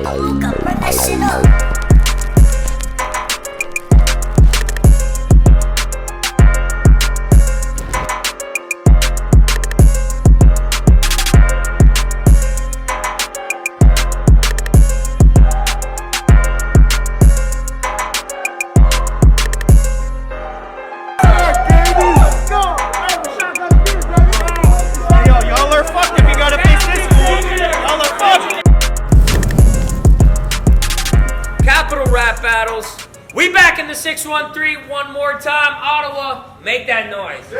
Burn that shit up. Battles. We back in the 613 one more time. Ottawa, make that noise. Yeah!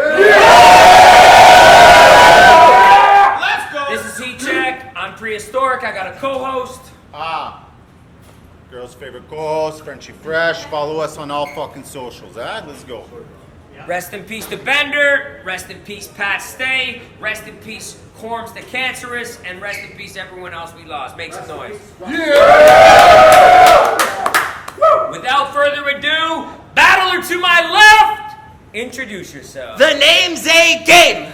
Let's go. This is Heat Check. I'm Prehistoric. I got a co-host. Girl's favorite co-host, Frenchy Fresh. Follow us on all fucking socials, Let's go. Rest in peace to Bender. Rest in peace Pat Stay. Rest in peace Corms the Cancerous. And rest in peace everyone else we lost. Make some noise. Yeah! Without further ado, battler to my left, introduce yourself. The name's AGAME.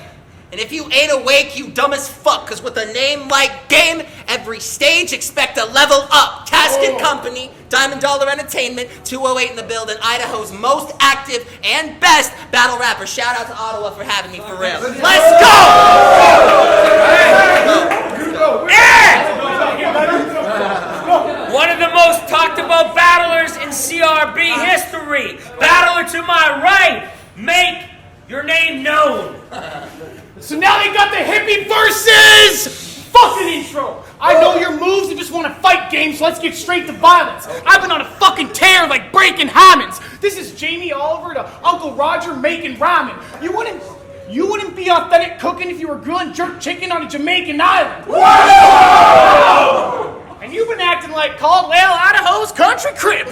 And if you ain't awake, you dumb as fuck. Cause with a name like Game, every stage expect a level up. Casket Company, Diamond Dollar Entertainment, 208 in the building, Idaho's most active and best battle rapper. Shout out to Ottawa for having me for real. Let's go! One of the most talked about battlers in CRB history. Battler to my right, make your name known. So now they got the Hippy versus fucking intro. I know your moves and just want to fight games, so let's get straight to violence. I've been on a fucking tear like breaking Hammonds. This is Jamie Oliver to Uncle Roger making ramen. You wouldn't be authentic cooking if you were grilling jerk chicken on a Jamaican island. Whoa! And you've been acting like Caldwell, Idaho's country crib.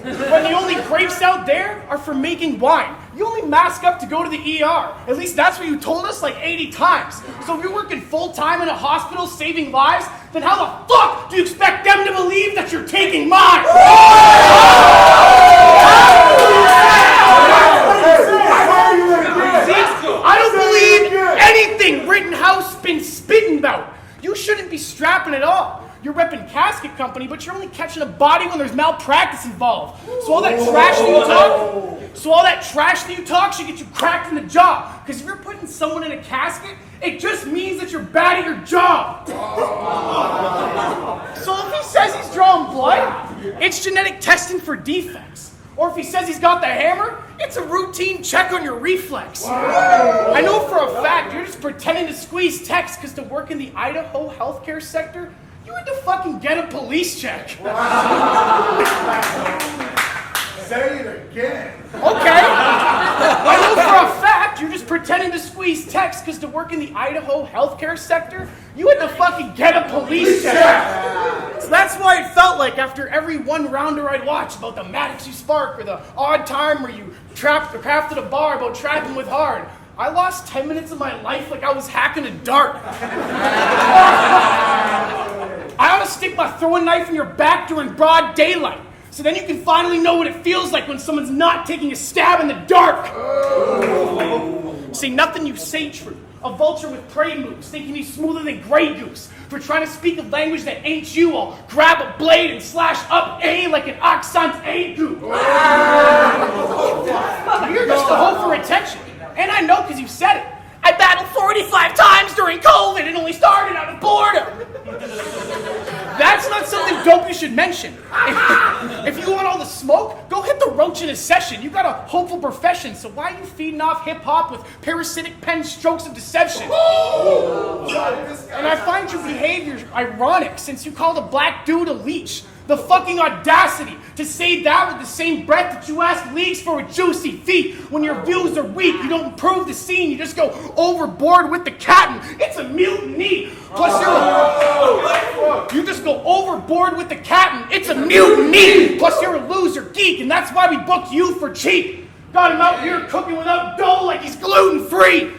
When the only grapes out there are for making wine. You only mask up to go to the ER. At least that's what you told us like 80 times. So if you're working full-time in a hospital saving lives, then how the fuck do you expect them to believe that you're taking mine? I don't believe anything Rittenhouse been spitting about. You shouldn't be strapping at all. You're repping Casket Company, but you're only catching a body when there's malpractice involved. So all that trash that you talk should get you cracked in the jaw. Because if you're putting someone in a casket, it just means that you're bad at your job. So if he says he's drawing blood, it's genetic testing for defects. Or if he says he's got the hammer, it's a routine check on your reflex. I know for a fact you're just pretending to squeeze text because to work in the Idaho healthcare sector, you had to fucking get a police check. Say it again. Okay. I know for a fact you're just pretending to squeeze text because to work in the Idaho healthcare sector, you had to fucking get a police check. So that's why it felt like after every one rounder I'd watch about the Maddox you spark or the odd time where you crafted a bar about trapping with hard. I lost 10 minutes of my life like I was hacking a dart. I ought to stick my throwing knife in your back during broad daylight, so then you can finally know what it feels like when someone's not taking a stab in the dark. Say nothing you say true. A vulture with prey moves, thinking he's smoother than Grey Goose. For trying to speak a language that ain't you, I'll grab a blade and slash up A like an oxon's A goop. You're just a hoe for attention. And I know because you said it. I battled 45 times during COVID and only started out of boredom. That's not something dope you should mention. If you want all the smoke, go hit the roach in a session. You got a hopeful profession, so why are you feeding off hip-hop with parasitic pen strokes of deception? And I find your behavior ironic since you called a black dude a leech. The fucking audacity to say that with the same breath that you ask leagues for a juicy feat. When your views are weak, you don't improve the scene, you just go overboard with the captain. It's a mutiny. Plus you just go overboard with the captain. It's a mutiny. Plus you're a loser geek, and that's why we booked you for cheap. Got him out here cooking without dough like he's gluten-free.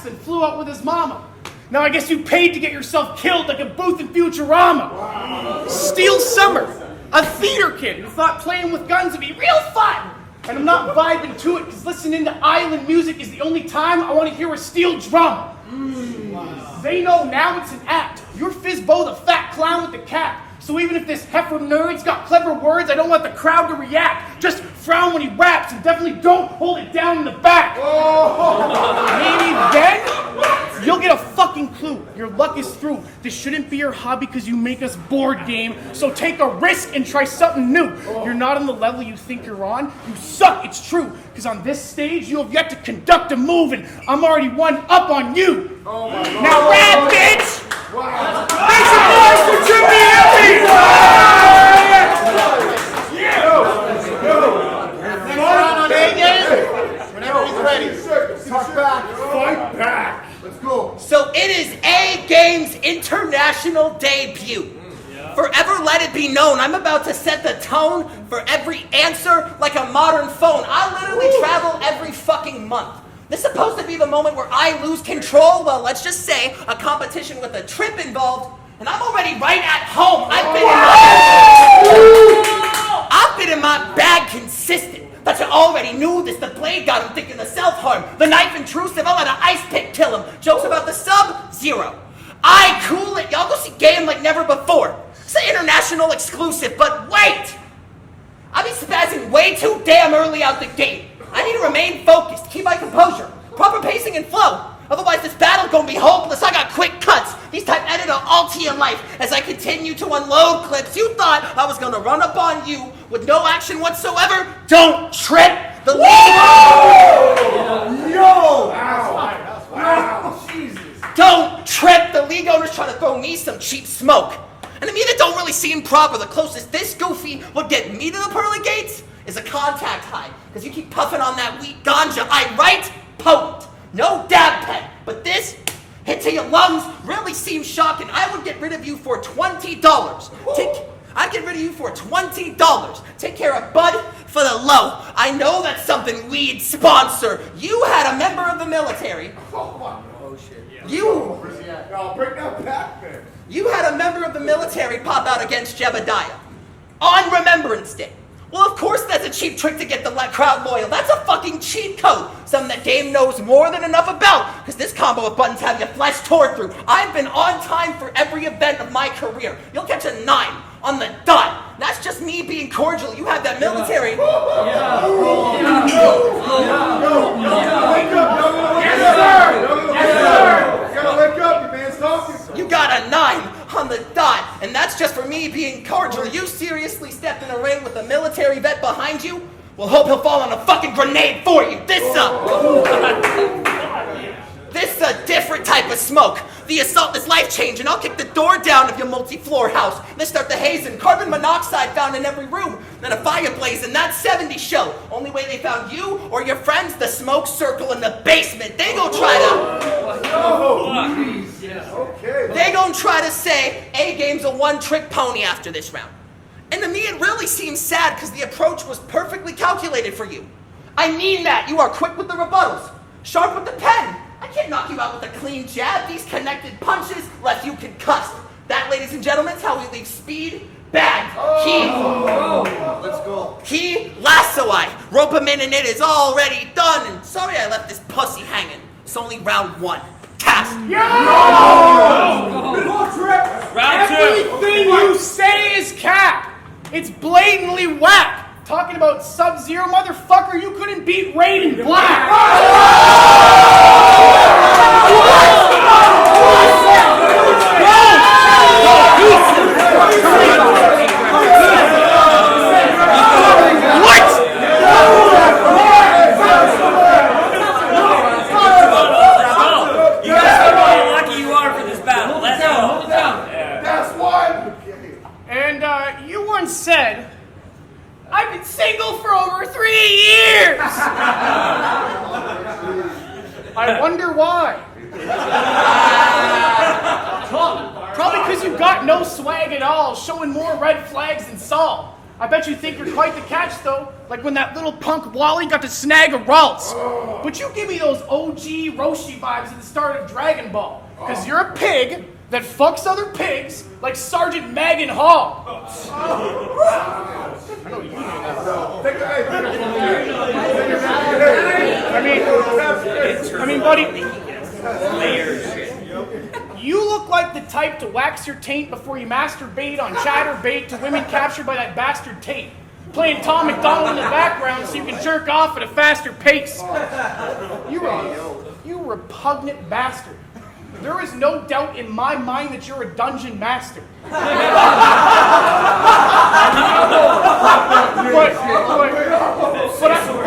Then flew out with his mama. Now I guess you paid to get yourself killed like a booth in Futurama. Steel Summer, a theater kid who thought playing with guns would be real fun. And I'm not vibing to it because listening to island music is the only time I want to hear a steel drum. Wow. They know now it's an act. You're Fizbo, the fat clown with the cap. So even if this heifer nerd's got clever words, I don't want the crowd to react. Just frown when he raps and definitely don't hold it down in the back. Maybe then you'll get a fucking clue. Your luck is through. This shouldn't be your hobby because you make us bored game. So take a risk and try something new. You're not on the level you think you're on. You suck, it's true. Because on this stage, you have yet to conduct a move and I'm already one up on you. Now rap, bitch! Wow. Make some noise for Trippie Hippy! Whenever he's ready. Talk back. Fight back. Let's go. So it is AGAME's international debut. Forever let it be known, I'm about to set the tone for every answer like a modern phone. I literally travel every fucking month. This is supposed to be the moment where I lose control. Well, let's just say a competition with a trip involved, and I'm already right at home. I've been in my bag consistent. But you already knew this. The blade got him thinking of self-harm. The knife intrusive, I'll let an ice pick kill him. Jokes about the sub, zero. I cool it. Y'all go see Game like never before. It's an international exclusive, but wait! I be spazzing way too damn early out the gate. I need to remain focused, keep my composure, proper pacing and flow. Otherwise this battle gonna be hopeless. I got quick cuts. These type editor all to your life as I continue to unload clips. You thought I was gonna run up on you with no action whatsoever? Don't trip! The league... Yo! Wow. Jesus. Don't trip! The league owner's trying to throw me some cheap smoke. And to me that don't really seem proper. The closest this goofy would get me to the pearly gates is a contact high. Because you keep puffing on that weak ganja. I write potent. No dab pen. But this hit to your lungs really seems shocking. I would get rid of you for $20. I'd get rid of you for $20. Take care of Bud for the low. I know that's something we'd sponsor. You had a member of the military. Oh shit. You... I'll break that back, man. You had a member of the military pop out against Jebediah on Remembrance Day. Well, of course that's a cheap trick to get the crowd loyal. That's a fucking cheat code. Something that Game knows more than enough about. Because this combo of buttons have your flesh tore through. I've been on time for every event of my career. You'll catch a 9 on the dot. That's just me being cordial. You have that military. Wake up. Yes, sir. Yes, sir. You gotta wake up. Your man's talking. You got a 9 on the dot, and that's just for me being cordial. You seriously stepped in a ring with a military vet behind you? Well, hope he'll fall on a fucking grenade for you. This a different type of smoke. The assault is life-changing. I'll kick the door down of your multi-floor house. Let's start the hazing. Carbon monoxide found in every room. Then a fire blaze in that 70s show. Only way they found you or your friends, the smoke circle in the basement. They gon' try to... They gon' try to say AGAME's a one-trick pony after this round. And to me, it really seems sad because the approach was perfectly calculated for you. I mean that. You are quick with the rebuttals, sharp with the pen. I can't knock you out with a clean jab. These connected punches left you concussed. That, ladies and gentlemen, is how we leave speed bagged. Let's go. Key lasso I. Rope him in and it is already done. And sorry I left this pussy hanging. It's only round 1. Task. Round 2. Everything you say is cap. It's blatantly whack. Talking about Sub-Zero, motherfucker, you couldn't beat Raiden Black. You guys know how lucky you are for this battle. Let's go. That's one. And you once said, I've been single for over 3 years. I wonder why. Probably because you got no swag at all, showing more red flags than Saul. I bet you think you're quite the catch, though, like when that little punk Wally got to snag a Ralts. But you give me those OG Roshi vibes at the start of Dragon Ball, because you're a pig, that fucks other pigs like Sergeant Megan Hall. I mean, buddy, you look like the type to wax your taint before you masturbate on chatterbait to women captured by that bastard tape. Playing Tom McDonald in the background so you can jerk off at a faster pace. You repugnant bastard. There is no doubt in my mind that you're a dungeon master. But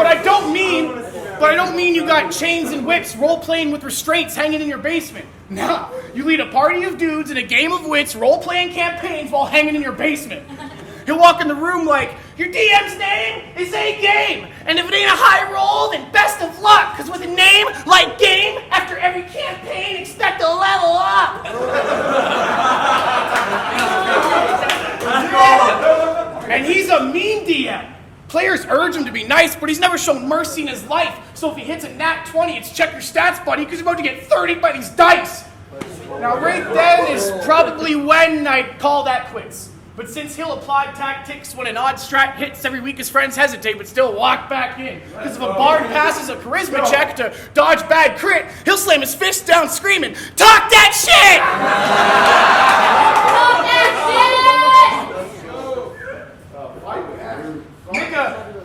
I don't mean you got chains and whips role-playing with restraints hanging in your basement. No, you lead a party of dudes in a game of wits role-playing campaigns while hanging in your basement. He'll walk in the room like, your DM's name is AGAME, and if it ain't a high roll, then best of luck, because with a name like Game, after every campaign, expect to level up. And he's a mean DM. Players urge him to be nice, but he's never shown mercy in his life, so if he hits a nat 20, it's check your stats, buddy, because you're about to get 30 by these dice. Now, right then is probably when I'd call that quits. But since he'll apply tactics when an odd strat hits every week, his friends hesitate but still walk back in. Because if a bard passes a charisma check to dodge bad crit, he'll slam his fist down screaming, "Talk that shit!" Talk that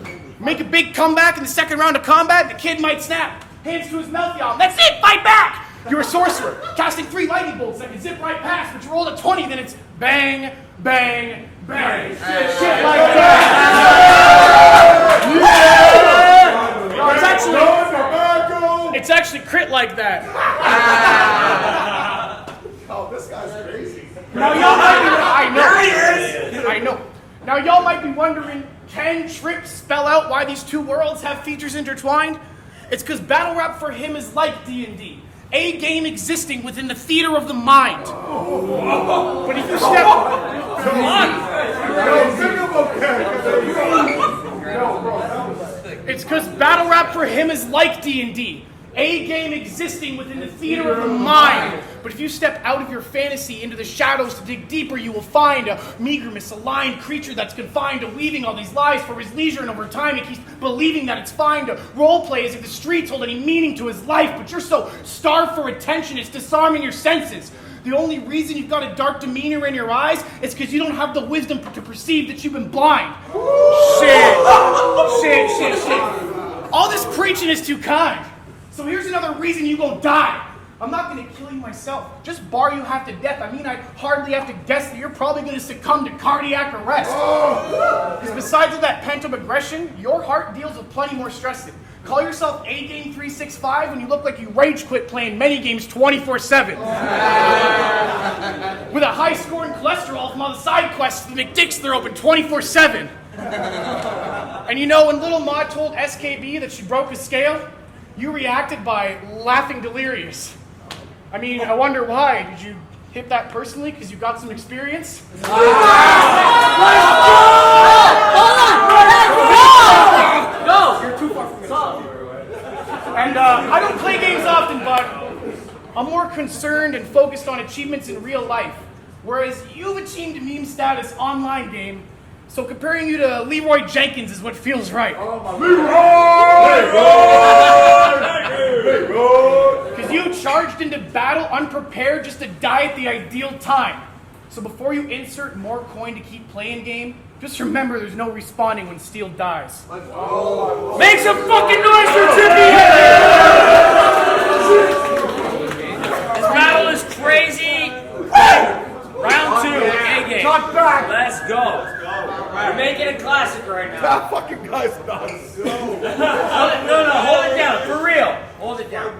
shit! Make a big comeback in the second round of combat, the kid might snap. Hands to his mouth, y'all. That's it! Fight back! You're a sorcerer, casting 3 lightning bolts that can zip right past, but you roll a 20, then it's bang, bang, bang. Shit like that. Yeah. It's actually crit like that. Oh, this guy's crazy. Now y'all might be, I know. Now y'all might be wondering, can Tripp spell out why these two worlds have features intertwined? It's because battle rap for him is like D&D. A game existing within the theater of the mind. But if you step... Come on! It's because battle rap for him is like D&D. A game existing within the theater of the mind. But if you step out of your fantasy into the shadows to dig deeper, you will find a meager, misaligned creature that's confined to weaving all these lies for his leisure, and over time he keeps believing that it's fine to roleplay as if the streets hold any meaning to his life, but you're so starved for attention, it's disarming your senses. The only reason you've got a dark demeanor in your eyes is because you don't have the wisdom to perceive that you've been blind. Shit. All this preaching is too kind. So here's another reason you gon' die. I'm not gonna kill you myself. Just bar you half to death. I mean, I hardly have to guess that you're probably gonna succumb to cardiac arrest. Because besides all that pent-up aggression, your heart deals with plenty more stress. Call yourself AGAME 365 when you look like you rage quit playing many games 24/7. With a high score in cholesterol from all the side quests, the McDicks, they're open 24/7. And you know, when little Ma told SKB that she broke a scale, you reacted by laughing delirious. I mean, I wonder why. Did you hit that personally because you got some experience? No! You're too far from me. And I don't play games often, but I'm more concerned and focused on achievements in real life. Whereas you've achieved meme status online game, so comparing you to Leroy Jenkins is what feels right. Because you charged into battle unprepared just to die at the ideal time. So before you insert more coin to keep playing game, just remember there's no respawning when steel dies. Make some fucking noise for Trippie! This battle is crazy. Round 2, A-game. Talk back. Let's go. We're making a classic right now. That fucking guy's nuts. No, hold it down. For real. Hold it down.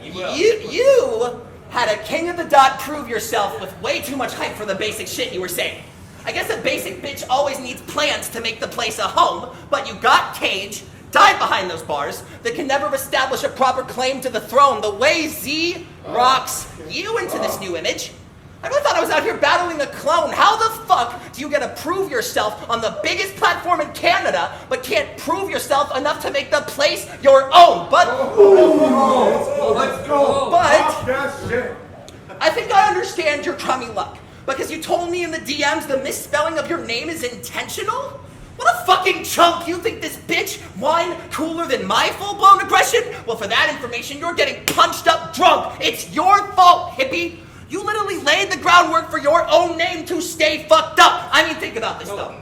You had a king of the dot prove yourself with way too much hype for the basic shit you were saying. I guess a basic bitch always needs plans to make the place a home, but you got cage, died behind those bars, that can never establish a proper claim to the throne the way Z rocks you into this new image. I really thought I was out here battling a clone. How the fuck do you get to prove yourself on the biggest platform in Canada, but can't prove yourself enough to make the place your own? But... Let's go. But... Talk that shit. I think I understand your crummy luck. Because you told me in the DMs the misspelling of your name is intentional? What a fucking chump! You think this bitch wine cooler than my full-blown aggression? Well, for that information, you're getting punched up drunk. It's your fault, Hippy. You literally laid the groundwork for your own name to stay fucked up. I mean, think about this, though.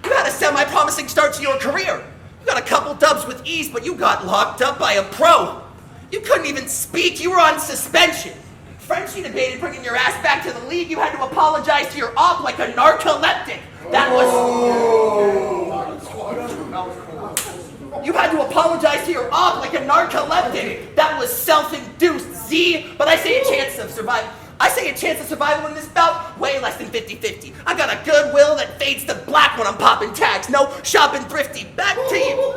You had a semi-promising start to your career. You got a couple dubs with ease, but you got locked up by a pro. You couldn't even speak. You were on suspension. Frenchie debated bringing your ass back to the league. You had to apologize to your op like a narcoleptic. That was... You had to apologize to your op like a narcoleptic. That was self-induced, Z. But I say a chance of survival. I say a chance of survival in this bout, way less than 50-50. I got a goodwill that fades to black when I'm popping tags. No shopping thrifty. Back to you.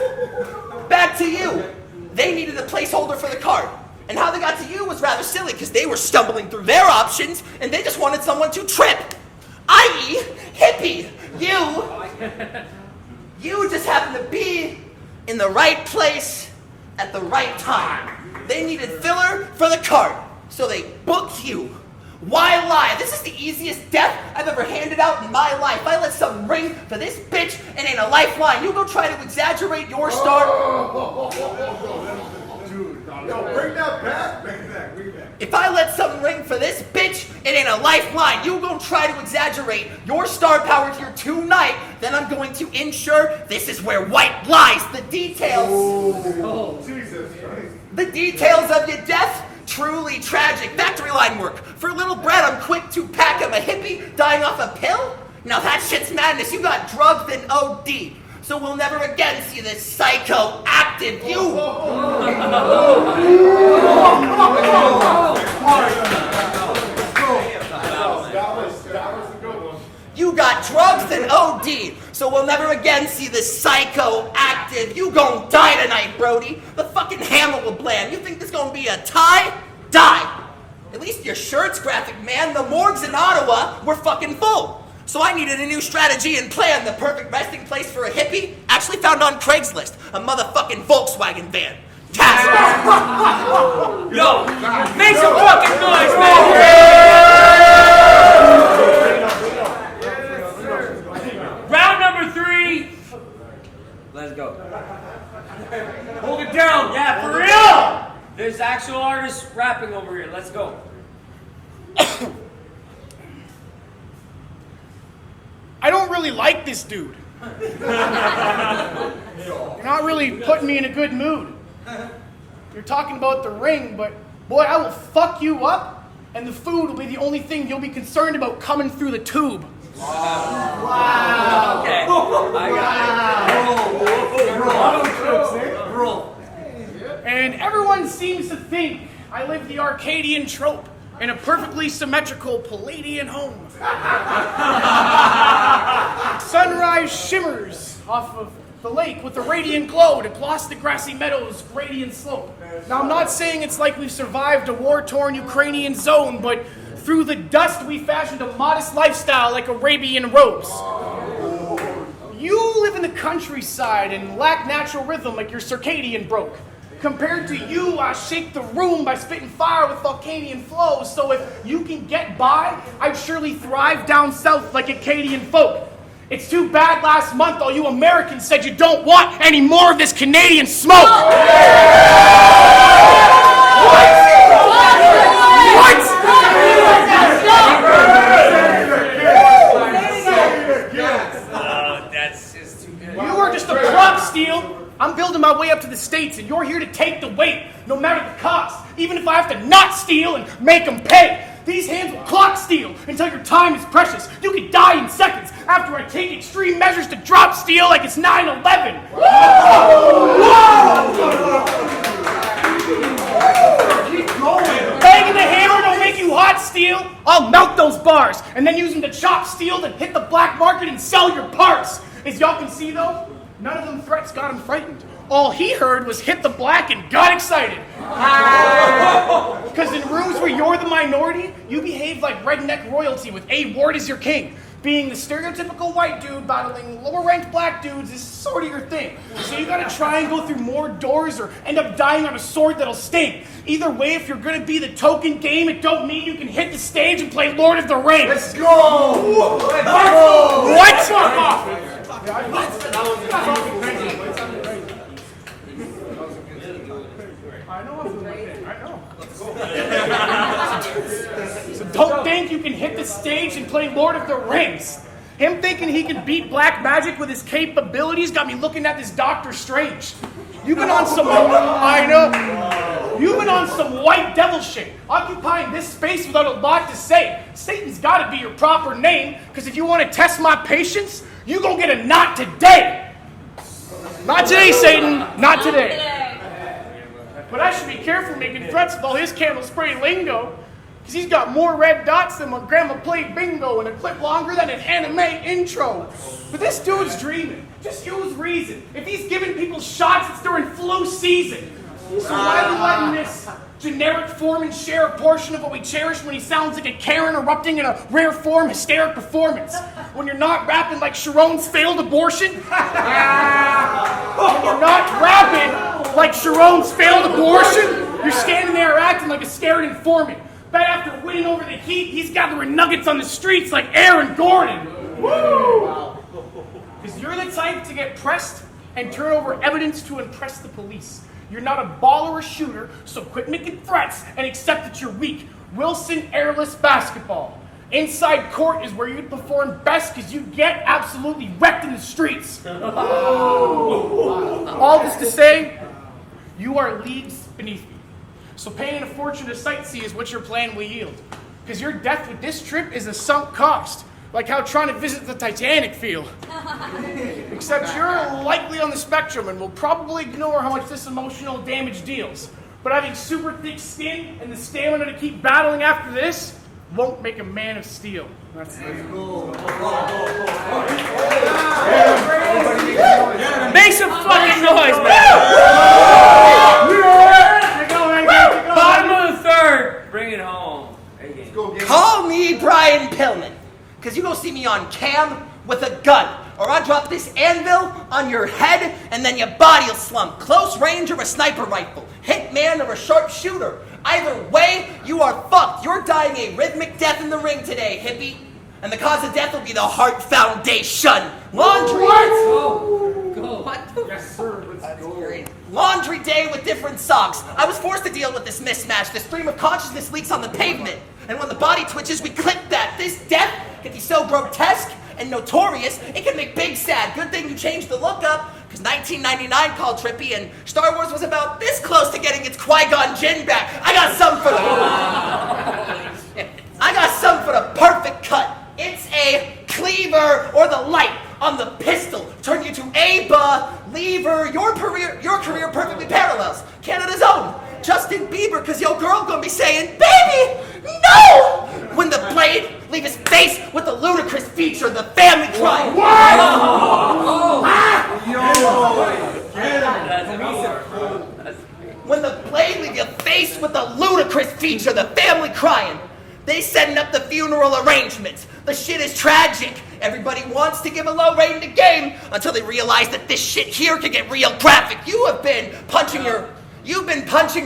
Back to you. They needed a placeholder for the card. And how they got to you was rather silly because they were stumbling through their options and they just wanted someone to trip. I.e., Hippy. You just happen to be in the right place at the right time. They needed filler for the card, so they booked you. Why lie? This is the easiest death I've ever handed out in my life. I let something ring for this bitch and ain't a lifeline. You go try to exaggerate your star. Yo, bring that back. Bring that. If I let something ring for this bitch, it ain't a lifeline. You gonna try to exaggerate your star power here tonight, then I'm going to ensure this is where white lies. The details. Oh, Jesus Christ. The details of your death, truly tragic. Factory line work. For a little bread, I'm quick to pack him. A hippie dying off a pill? Now that shit's madness. You got drugged and OD. So we'll never again see this psycho-active you. You got drugs and OD, so we'll never again see this psycho-active. You gon' die tonight, Brody. The fucking hammer will blam. You think this gonna be a tie? Die. At least your shirt's graphic, man. The morgues in Ottawa were fucking full. So I needed a new strategy and plan. The perfect resting place for a hippie actually found on Craigslist. A motherfucking Volkswagen van. Yo, make some fucking noise, man! Round number 3. Let's go. Hold it down. Yeah, for real. There's actual artists rapping over here. Let's go. I don't really like this dude. You're not really putting me in a good mood. You're talking about the ring, but boy, I will fuck you up, and the food will be the only thing you'll be concerned about coming through the tube. Wow. Okay. I got it. Roll. And everyone seems to think I live the Arcadian trope in a perfectly symmetrical Palladian home. Sunrise shimmers off of the lake with a radiant glow to gloss the grassy meadows' radiant slope. Now, I'm not saying it's like we've survived a war-torn Ukrainian zone, but through the dust we fashioned a modest lifestyle like Arabian robes. You live in the countryside and lack natural rhythm like your circadian broke. Compared to you, I shake the room by spitting fire with volcanian flows. So if you can get by, I'd surely thrive down south like Acadian folk. It's too bad last month all you Americans said you don't want any more of this Canadian smoke. That's just too good. You are just a prop, Steele. I'm building my way up to the States, and you're here to take the weight, no matter the cost, even if I have to not steal and make them pay. These hands will clock steal until your time is precious. You could die in seconds after I take extreme measures to drop steel like it's 9/11. Banging the hammer don't make you hot, Steel. I'll melt those bars and then use them to chop steel, then hit the black market and sell your parts. As y'all can see, though, none of them threats got him frightened. All he heard was hit the black and got excited. Because in rooms where you're the minority, you behave like redneck royalty with A. Ward as your king. Being the stereotypical white dude battling lower-ranked black dudes is sort of your thing. So you gotta try and go through more doors or end up dying on a sword that'll sting. Either way, if you're gonna be the token game, it don't mean you can hit the stage and play Lord of the Rings. Let's go! What? Fuck off! I know I'm doing my thing. I know. So don't think you can hit the stage and play Lord of the Rings. Him thinking he can beat black magic with his capabilities got me looking at this Doctor Strange. You've been on some, I know. You've been on some white devil shit, occupying this space without a lot to say. Satan's gotta be your proper name, because if you want to test my patience, you gonna get a not today. Not today, Satan. Not today. But I should be careful making threats with all his candle spray lingo, because he's got more red dots than when Grandma played bingo and a clip longer than an anime intro. But this dude's dreaming. Just use reason. If he's giving people shots, it's during flu season. So why are we letting this generic foreman share a portion of what we cherish when he sounds like a Karen erupting in a rare form hysteric performance? When you're not rapping like Sharon's failed abortion? When you're not rapping like Sharon's failed abortion, you're standing there acting like a scared informant. Bet after winning over the Heat, he's gathering nuggets on the streets like Aaron Gordon. Woo! Because you're the type to get pressed and turn over evidence to impress the police. You're not a baller or shooter, so quit making threats and accept that you're weak. Wilson airless basketball. Inside court is where you'd perform best because you get absolutely wrecked in the streets. All this to say, you are leagues beneath me. So paying a fortune to sightsee is what your plan will yield. Because your death with this trip is a sunk cost. Like how trying to visit the Titanic feel. Except you're likely on the spectrum and will probably ignore how much this emotional damage deals. But having super thick skin and the stamina to keep battling after this won't make a man of steel. That's it. Make some fucking noise, man! Bottom of the third. Bring it home. Call me Brian Pillman, because you go see me on cam with a gun, or I'll drop this anvil on your head and then your body'll slump. Close range or a sniper rifle, hitman or a sharpshooter. Either way, you are fucked. You're dying a rhythmic death in the ring today, Hippy. And the cause of death will be the Heart Foundation. Laundry. What? Yes, sir. Let's go. Laundry day with different socks. I was forced to deal with this mismatch. The stream of consciousness leaks on the pavement. And when the body twitches, we clip that. This death can be so grotesque and notorious, it can make big sad. Good thing you changed the look up, because 1999 called Trippie, and Star Wars was about this close to getting its Qui-Gon Jinn back. I got some for the perfect cut. It's a cleaver or the light on the pistol. Turn you to a believer. Your career perfectly parallels Canada's own Justin Bieber, because your girl gonna be saying, baby, no! When the blade leave his face with the ludicrous feature, the family crying. When the blade leave your face with the ludicrous feature, the family crying. They setting up the funeral arrangements. The shit is tragic. Everybody wants to give a low rating to game until they realize that this shit here can get real graphic. You've been punching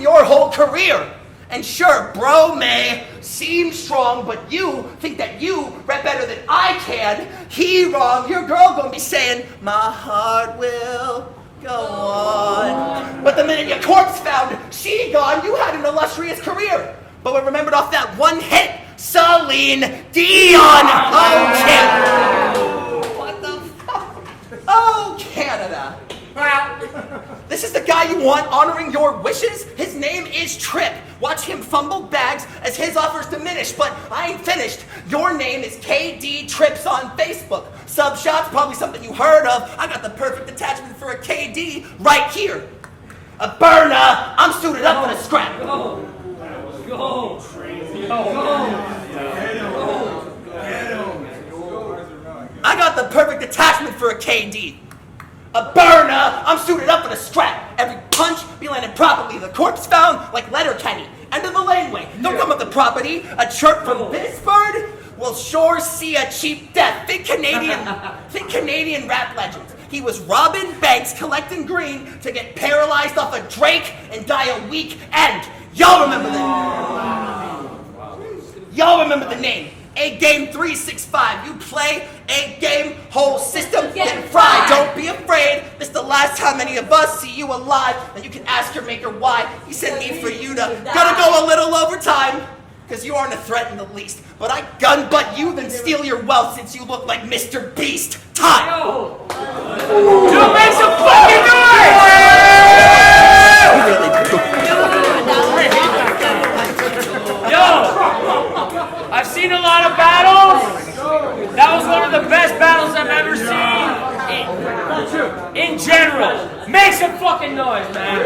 your whole career. And sure, bro may seem strong, but you think that you rap better than I can. He wrong. Your girl gonna be saying, my heart will go on. But the minute your corpse found, she gone, you had an illustrious career. But we're remembered off that one hit, Celine Dion. Oh, Canada. What the fuck? Oh, Canada. This is the guy you want honoring your wishes? His name is Tripp. Watch him fumble bags as his offers diminish, but I ain't finished. Your name is KD Trips on Facebook. Subshot's probably something you heard of. I got the perfect attachment for a KD right here. A burner. I'm suited up for the scrap. Go. I got the perfect attachment for a KD. A burner! I'm suited up for the scrap. Every punch be landed properly. The corpse found like Letterkenny. End of the laneway. Don't come up the property. A chirp from this bird will sure see a cheap death. Think Canadian rap legends. He was robbing banks, collecting green to get paralyzed off a Drake and die a week end. Y'all remember the name. AGAME 365. You play AGAME, whole system get fried. Don't be afraid. This is the last time any of us see you alive. And you can ask your maker why. He sent me for you to gotta go a little overtime. Because you aren't a threat in the least. But I gun butt you, then steal your wealth since you look like Mr. Beast. Time! Dude, make some fucking noise! Yo! I've seen a lot of battles. That was one of the best battles I've ever seen in general. Make some fucking noise, man.